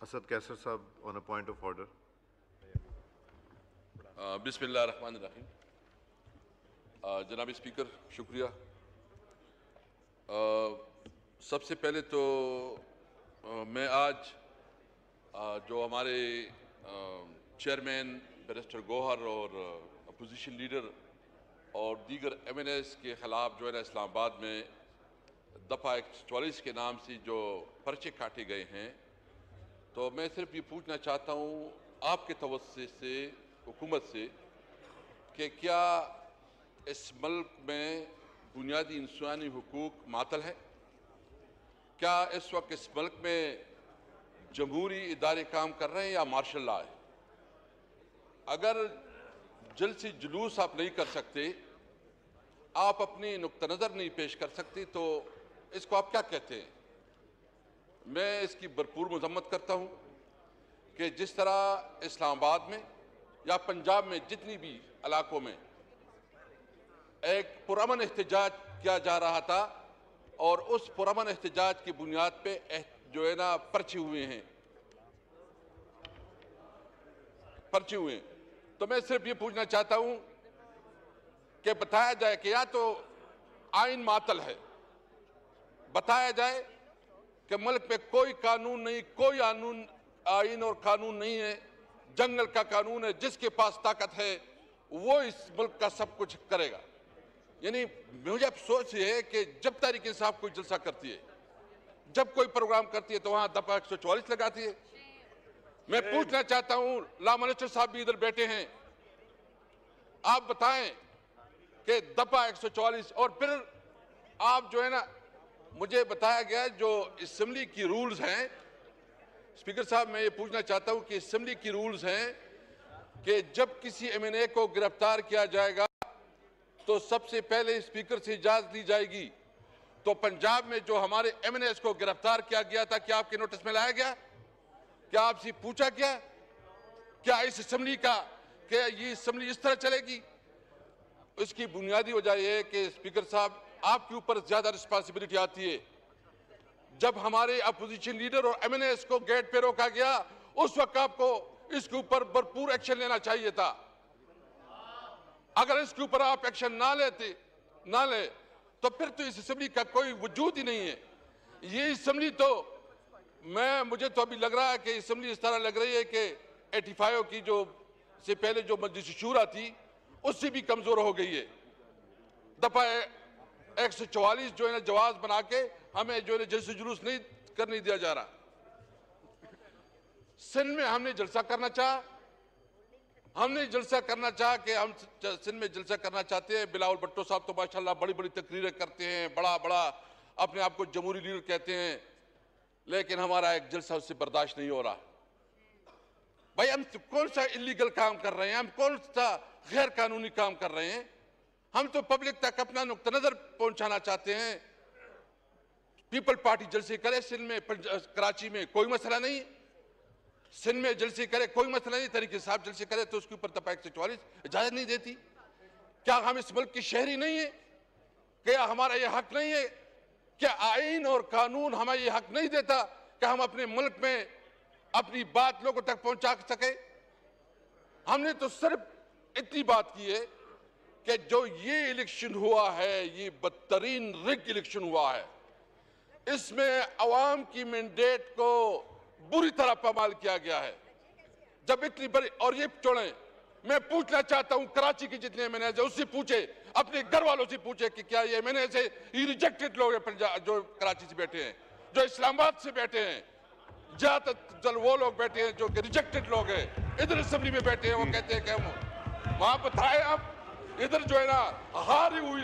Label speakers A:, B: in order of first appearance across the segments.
A: असद कैसर साहब on a point of order.
B: बिस्मिल्लाहिर्रहमानिर्रहीम। जनाब स्पीकर, शुक्रिया। सबसे पहले तो मैं आज जो हमारे चेयरमैन बैरिस्टर गौहर और अपोजिशन लीडर और दीगर MNAs के ख़िलाफ़ जो है ना इस्लामाबाद में दफ़ा 144 के नाम से जो पर्चे काटे गए हैं, तो मैं सिर्फ ये पूछना चाहता हूँ आपके तवज्जुह से हुकूमत से कि क्या इस मुल्क में बुनियादी इंसानी हुकूक मातल है? क्या इस वक्त इस मुल्क में जमहूरी इदारे काम कर रहे हैं या मार्शल लॉ है? अगर जलसी जुलूस आप नहीं कर सकते, आप अपनी नुक्ता नज़र नहीं पेश कर सकते, तो इसको आप क्या कहते हैं? मैं इसकी भरपूर मजम्मत करता हूँ कि जिस तरह इस्लामाबाद में या पंजाब में जितनी भी इलाकों में एक पुरअमन एहतजाज किया जा रहा था और उस पुरअमन एहतजाज की बुनियाद पे जो है ना पर्चे हुए हैं, तो मैं सिर्फ ये पूछना चाहता हूँ कि बताया जाए कि या तो आइन मातल है, बताया जाए कि मुल्क में कोई कानून नहीं, कोई आइन और कानून नहीं है, जंगल का कानून है, जिसके पास ताकत है वो इस मुल्क का सब कुछ करेगा। यानी मुझे अफसोस ये है कि जब तहरीक इंसाफ कोई जलसा करती है, जब कोई प्रोग्राम करती है, तो वहां दफा 144 लगाती है। मैं पूछना चाहता हूं, लॉ मिनिस्टर साहब भी इधर बैठे हैं, आप बताएं कि दफा 144 और फिर आप जो है ना, मुझे बताया गया जो असेंबली की रूल्स हैं, स्पीकर साहब मैं ये पूछना चाहता हूं कि असेंबली की रूल्स हैं कि जब किसी MNA को गिरफ्तार किया जाएगा तो सबसे पहले स्पीकर से इजाजत ली जाएगी। तो पंजाब में जो हमारे MNAs को गिरफ्तार किया गया था, क्या आपके नोटिस में लाया गया? क्या आपसे पूछा गया? क्या इस असेंबली का, क्या ये असेंबली इस तरह चलेगी? उसकी बुनियादी वजह यह है कि स्पीकर साहब आपके ऊपर ज्यादा रिस्पांसिबिलिटी आती है। जब हमारे अपोजिशन लीडर और MNAs को गेट पे रोका गया, उस वक्त आपको इसके ऊपर भरपूर एक्शन लेना चाहिए था। अगर इसके ऊपर आप एक्शन ना ले तो फिर तो इस असेंबली का कोई वजूद ही नहीं है। ये असेंबली तो मुझे तो अभी लग रहा है कि असेंबली इस तरह लग रही है कि 85 की जो से पहले जो मजलिस शूरा थी उससे भी कमजोर हो गई है। दफा 144 जो है ना जवाब बना के हमें जो है जलसे जुलूस नहीं करने दिया जा रहा। सिंध में हमने जलसा करना चाहा कि हम सिंध में जलसा करना चाहते हैं। बिलावल भुट्टो साहब तो माशाल्लाह बड़ी बड़ी तकरीरें करते हैं, बड़ा अपने आप को जमहूरी लीडर कहते हैं, लेकिन हमारा एक जलसा उससे बर्दाश्त नहीं हो रहा। भाई हम कौन सा इलीगल काम कर रहे हैं, हम कौन सा गैर कानूनी काम कर रहे हैं? हम तो पब्लिक तक अपना नुक्ता नजर पहुंचाना चाहते हैं। पीपल पार्टी जलसे करे सिंध में, कराची में कोई मसला नहीं, सिंध में जलसे करे कोई मसला नहीं, तरीके साहब जलसे करे तो उसके ऊपर दफा 144 इजाजत नहीं देती। क्या हम इस मुल्क की शहरी नहीं है? क्या हमारा यह हक नहीं है? क्या आइन और कानून हमें यह हक नहीं देता कि हम अपने मुल्क में अपनी बात लोगों तक पहुंचा सके? हमने तो सिर्फ इतनी बात की है कि जो ये इलेक्शन हुआ है, ये बदतरीन रिग इलेक्शन हुआ है, इसमें अवाम की मैंडेट को बुरी तरह पामाल किया गया है। जब इतनी बड़ी, और ये छोड़ें, मैं पूछना चाहता हूं कराची के जितने MNAs है उससे पूछे, अपने घर वालों से पूछे कि क्या ये MNAs है ये रिजेक्टेड लोग हैं पंजाब जो कराची से बैठे हैं, जो इस्लामाबाद से बैठे हैं, ज्यादातर वो लोग बैठे हैं जो कि रिजेक्टेड लोग हैं, इधर असेंबली में बैठे हैं, वो कहते हैं कि हम वहां बताए। आप इधर जो है ना हारे हुए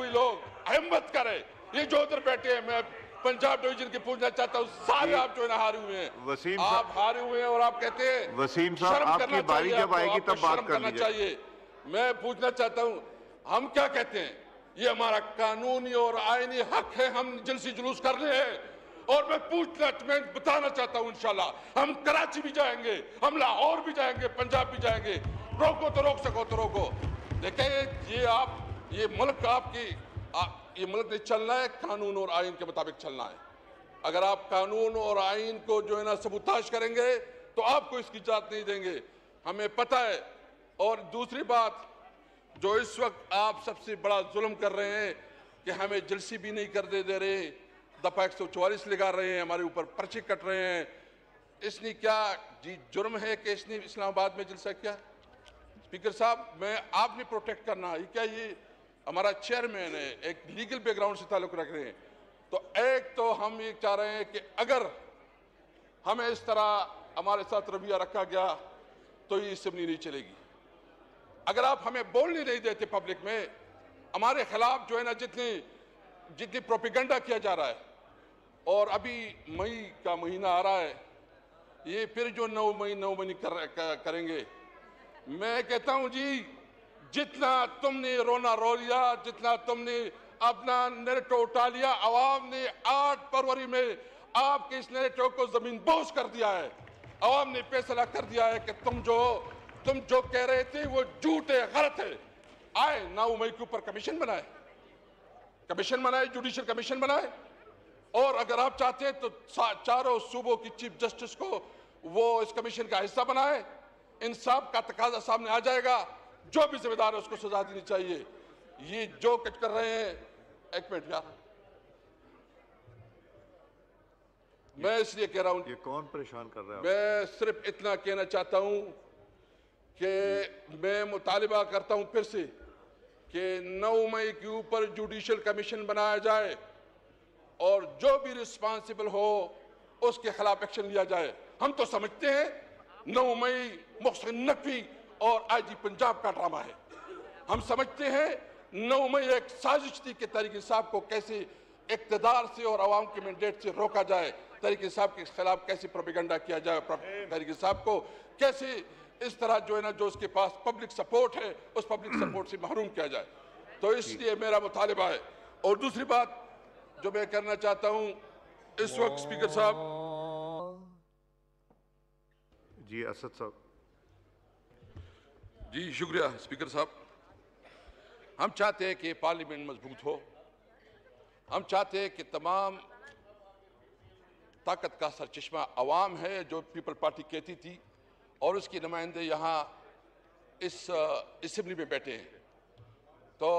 B: लोग हिम्मत करे, ये जो उधर बैठे हैं, मैं पंजाब डिवीजन के पूछना चाहता हूँ, सारे आप जो है ना हारे हुए हैं, आप हारे हुए हैं और आप कहते हैं
A: वसीम साहब आपकी बारी जब आएगी तब बात करना चाहिए।
B: मैं पूछना चाहता हूँ, हम क्या कहते हैं? ये हमारा कानूनी और आईनी हक है, हम जलसी जुलूस कर रहे हैं। और मैं बताना चाहता हूँ, इंशाल्लाह हम कराची भी जाएंगे, हम लाहौर भी जाएंगे, पंजाब भी जाएंगे। रोको तो रोक सको तो रोको। देखिए ये मुल्क ने चलना है, कानून और आइन के मुताबिक चलना है। अगर आप कानून और आइन को जो है ना सबूताज करेंगे तो आपको इसकी इजाजत नहीं देंगे, हमें पता है। और दूसरी बात, जो इस वक्त आप सबसे बड़ा जुल्म कर रहे हैं कि हमें जलसी भी नहीं करने दे रहे, दफा 144 लगा रहे हैं, हमारे ऊपर पर्चे कट रहे हैं। इसने क्या जी जुर्म है कि इसने इस्लामाबाद में जलसा किया? स्पीकर साहब, मैं आपने प्रोटेक्ट करना, ये क्या ये हमारा चेयरमैन है, एक लीगल बैकग्राउंड से ताल्लुक रख रहे हैं। तो एक तो हम ये चाह रहे हैं कि अगर हमें इस तरह हमारे साथ रवैया रखा गया तो ये असेंबली नहीं चलेगी। अगर आप हमें बोलने नहीं देते पब्लिक में, हमारे खिलाफ जो है ना जितनी प्रोपेगेंडा किया जा रहा है, और अभी मई का महीना आ रहा है, ये फिर जो 9 मई करेंगे। मैं कहता हूं जी, जितना तुमने रोना रो लिया, जितना तुमने अपना नैरेटिव उठा लिया, आवाम ने 8 फरवरी में आपके इस नैरेटिव को जमीन बोझ कर दिया है। आवाम ने फैसला कर दिया है कि तुम जो कह रहे थे वो झूठ है, गलत है। आए 9 मई के ऊपर कमीशन बनाए, जुडिशियल कमीशन बनाए। और अगर आप चाहते हैं तो चारों सूबों की चीफ जस्टिस को वो इस कमीशन का हिस्सा बनाए। इंसाफ का तकाजा सामने आ जाएगा, जो भी जिम्मेदार है उसको सजा देनी चाहिए। ये जो कुछ कर रहे हैं, एक मिनट यार, मैं इसलिए कह रहा हूं,
A: ये कौन परेशान कर रहा है?
B: मैं सिर्फ इतना कहना चाहता हूं कि मैं मुतालिबा करता हूं फिर से कि 9 मई के ऊपर जुडिशियल कमीशन बनाया जाए और जो भी रिस्पांसिबल हो उसके खिलाफ एक्शन लिया जाए। हम तो समझते हैं 9 मई मोहसिन नकवी और आईजी पंजाब का ड्रामा है। हम समझते हैं 9 मई एक साजिश थी कि तहरीक इंसाफ को कैसे इक़्तिदार से और आवाम के मैंडेट से रोका जाए, तहरीक इंसाफ के खिलाफ कैसे प्रोपेगेंडा किया जाए, तहरीक इंसाफ को कैसे इस तरह जो है ना, जो उसके पास पब्लिक सपोर्ट है, उस पब्लिक सपोर्ट से महरूम किया जाए। तो इसलिए मेरा मुतालिबा है। और दूसरी बात जो मैं करना चाहता हूं इस वक्त, स्पीकर साहब
A: जी, असद साहब
B: जी, शुक्रिया स्पीकर साहब। हम चाहते हैं कि पार्लियामेंट मजबूत हो, हम चाहते हैं कि तमाम ताकत का सरचश्मा अवाम है, जो पीपल पार्टी कहती थी, और उसके नुमाइंदे यहाँ इस असेंबली में बैठे हैं। तो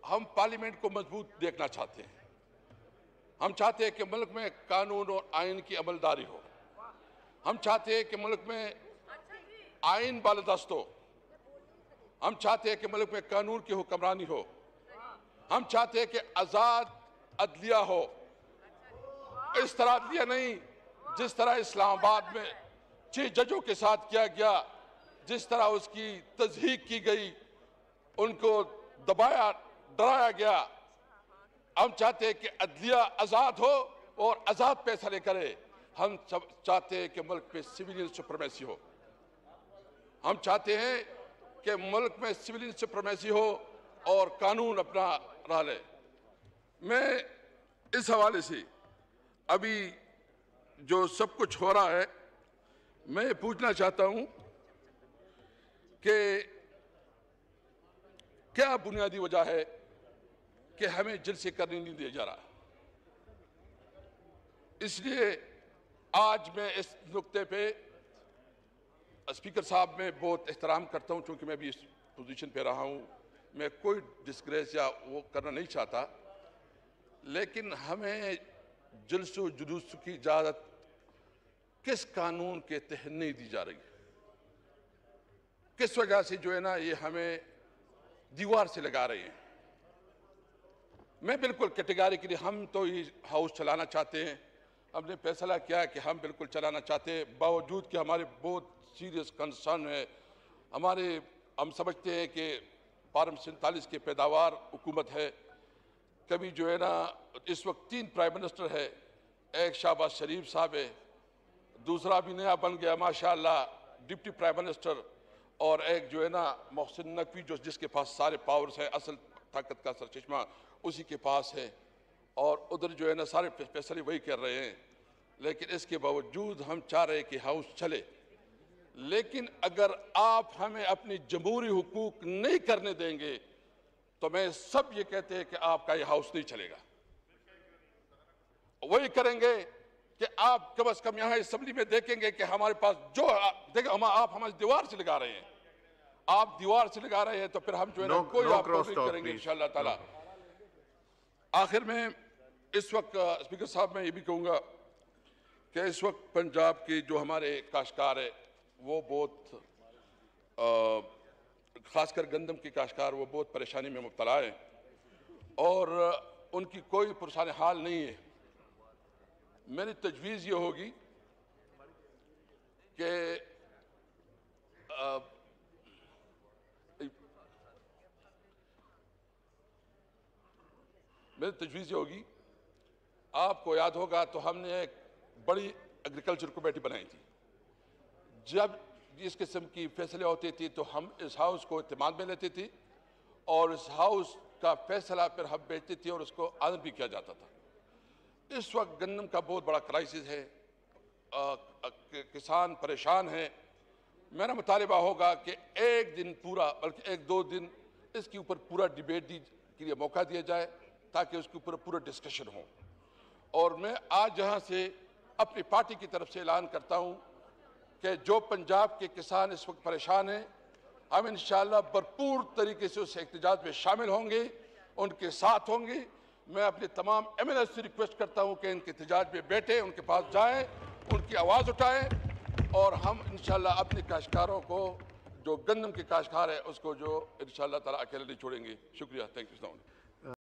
B: हम पार्लियामेंट को मजबूत देखना चाहते हैं। हम चाहते हैं कि मुल्क में कानून और आइन की अमलदारी हो। हम चाहते हैं कि मुल्क में आइन बालदस्त हो। हम चाहते हैं कि मुल्क में कानून की हुक्मरानी हो। हम चाहते हैं कि आज़ाद अदलिया हो। इस तरह अदलिया नहीं जिस तरह इस्लामाबाद में 6 जजों के साथ किया गया, जिस तरह उसकी तज़हीक की गई, उनको दबाया डराया गया। हम चाहते हैं कि अदलिया आज़ाद हो और आज़ाद फैसले करे। हम सब चाहते हैं कि मुल्क में सिविलियन सुप्रीमेसी हो। हम चाहते हैं कि मुल्क में सिविलियन सुप्रीमेसी हो और कानून अपना राह ले। मैं इस हवाले से अभी जो सब कुछ हो रहा है, मैं ये पूछना चाहता हूं कि क्या बुनियादी वजह है कि हमें जलसे करने नहीं दिया जा रहा। इसलिए आज मैं इस नुक्ते पे स्पीकर साहब में बहुत एहतराम करता हूं, क्योंकि मैं भी इस पोजीशन पे रहा हूं। मैं कोई डिस्ग्रेस या वो करना नहीं चाहता, लेकिन हमें जलसो जुलूस की इजाज़त किस कानून के तहत नहीं दी जा रही है? किस वजह से जो है ना, ये हमें दीवार से लगा रहे हैं? मैं बिल्कुल कैटेगरिकली, हम तो ये हाउस चलाना चाहते हैं। हमने फैसला किया कि हम बिल्कुल चलाना चाहते हैं, बावजूद कि हमारे बहुत सीरियस कंसर्न है। हम समझते हैं कि पार्लियामेंट 47 की पैदावार हुकूमत है। कभी जो है ना, इस वक्त 3 प्राइम मिनिस्टर है, एक शहबाज शरीफ साहब है, दूसरा भी नया बन गया माशाअल्लाह डिप्टी प्राइम मिनिस्टर, और एक जो है ना मोहसिन नकवी, जिसके पास सारे पावर्स हैं, असल ताकत का सरचश्मा उसी के पास है, और उधर जो है ना सारे फैसले वही कर रहे हैं। लेकिन इसके बावजूद हम चाह रहे हैं कि हाउस चले। लेकिन अगर आप हमें अपनी जमहूरी हुकूक नहीं करने देंगे तो मैं सब ये कहते हैं कि आपका ये हाउस नहीं चलेगा। वही करेंगे कि आप कम से कम यहाँ असेंबली में देखेंगे कि हमारे पास जो देखें आप हमारी दीवार से लगा रहे हैं, आप दीवार से लगा रहे हैं, तो फिर हम जो है ना कोई आपको नहीं करेंगे इंशाअल्लाह ताला। आखिर में इस वक्त स्पीकर साहब मैं ये भी कहूँगा कि इस वक्त पंजाब की जो हमारे काश्तकार है वो बहुत खासकर गंदम की काश्तकार वो बहुत परेशानी में मुब्तला है और उनकी कोई पुरसान हाल नहीं है। मेरी तजवीज़ ये होगी कि मेरी तजवीज़ ये होगी, आपको याद होगा तो हमने एक बड़ी एग्रीकल्चर कमेटी बनाई थी। जब इस किस्म की फैसले होते थे तो हम इस हाउस को इत्तेमाद में लेते थे और इस हाउस का फैसला फिर हम बेचते थे और उसको आदर भी किया जाता था। इस वक्त गंदम का बहुत बड़ा क्राइसिस है, किसान परेशान है। मेरा मुतालिबा होगा कि एक दिन पूरा बल्कि एक दो दिन इसके ऊपर पूरा डिबेट के लिए मौका दिया जाए ताकि उसके ऊपर पूरा डिस्कशन हो। और मैं आज यहाँ से अपनी पार्टी की तरफ से ऐलान करता हूँ कि जो पंजाब के किसान इस वक्त परेशान हैं, हम इंशाअल्लाह भरपूर तरीके से उस एहतजाज में शामिल होंगे, उनके साथ होंगे। मैं अपने तमाम MLA से रिक्वेस्ट करता हूँ कि इनके एहतजाज में बैठे, उनके पास जाएं, उनकी आवाज़ उठाएं और हम इंशाअल्लाह अपने काश्तकारों को जो गंदम के काश्तकार है उसको जो इंशाअल्लाह ताला अकेले नहीं छोड़ेंगे। शुक्रिया, थैंक यू।